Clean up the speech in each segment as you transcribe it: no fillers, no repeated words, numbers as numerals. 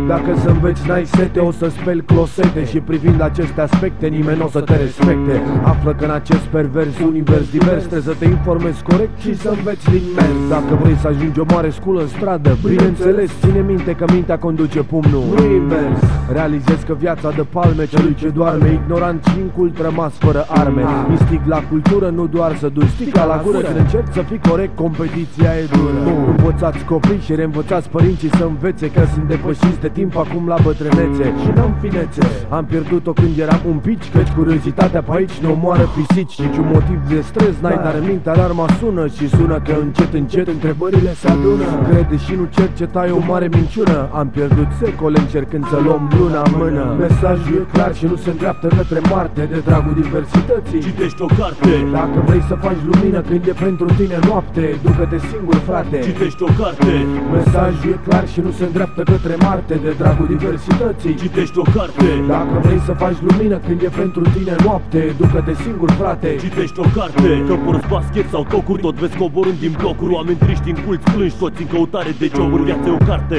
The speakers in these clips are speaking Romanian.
Dacă să înveți n-ai sete, o să speli closete. Și privind aceste aspecte, nimeni n-o să te respecte. Află că în acest pervers univers divers trebuie să te informezi corect și să înveți din mers. Dacă vrei să ajungi o mare sculă în stradă, bineînțeles, ține minte că mintea conduce pumnul, nu invers. Realizezi că viața dă palme celui ce doarme, ignorant și incult rămas fără arme. Instig la cultură, nu doar să duci sticla la gură. Când încerci să fii corect, competiția e dură. Învățați copii și reînvățați părinții să învețe că sunt depășiți de timp acum la bătrânețe. Și n-am finețe, am pierdut-o când eram un pici, căci curiozitatea pe aici ne omoară pisici. Niciun motiv de stres n-ai, dar în minte alarma sună și sună că încet, încet întrebările se adună. Crede și nu cerceta, e o mare minciună. Am pierdut secole încercând să luăm luna în mână. Mesajul e clar și nu se îndreaptă către Marte. De dragul diversității citești o carte. Dacă vrei să faci lumină când e pentru tine noapte, ducă-te singur, frate. Citești o carte. Mesajul e clar și nu se îndreaptă către Marte. De dragul diversității citești o carte. Dacă vrei să faci lumină când e pentru tine noapte, ducă-te singur, frate. Citești o carte. Că porți basket sau tocuri, tot vezi coborând din blocuri. Oameni triști în culți, plângi toți în căutare de joburi. Viața e o carte,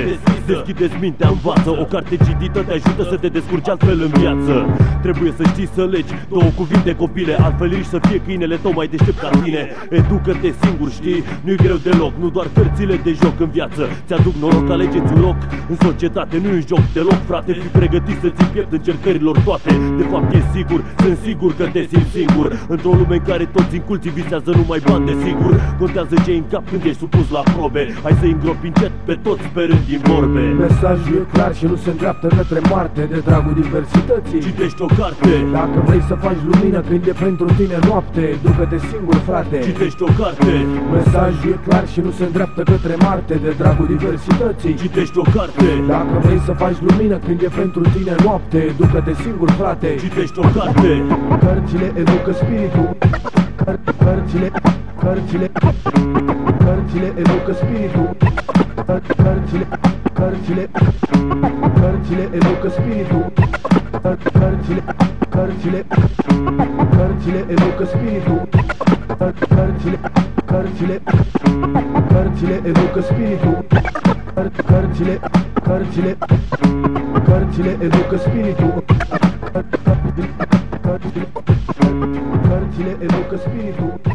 deschideți mintea, învață. O carte citită te ajută să te descurci altfel în viață. Trebuie să știi să legi două cuvinte, copile, altfel riști să fie câinele tău mai deștept ca tine. Educă-te singur, știi, nu-i greu deloc. Nu doar cărțile de joc în viață ți-aduc noroc, alegeți un loc în societate, nu-i un joc deloc, frate. Fii pregătit să ții piept încercărilor toate. De fapt e sigur, sunt sigur că te simți singur într-o lume în care toți inculții visează numai bani, de sigur. Contează ce în cap când ești supus la probe. Hai să îngropi încet pe toți sperând din vorbe. Mesajul e clar și nu se îndreaptă către Marte. De dragul diversității citești o carte. Dacă vrei să faci lumină când e pentru tine noapte, ducă-te singur, frate. Citești o carte. Mesajul e clar și nu se îndreaptă către Marte. De dragul diversității citești o carte. Dacă vrei să faci lumină când e pentru tine noapte, ducă-te singur, frate. Citești o carte. Cărțile educă spiritul. Cărțile educă spiritul. Cărțile educă spiritul. Cărțile educă spiritul. Cărțile educă spiritul. Cărțile educă spiritul. Cărțile educă spiritul.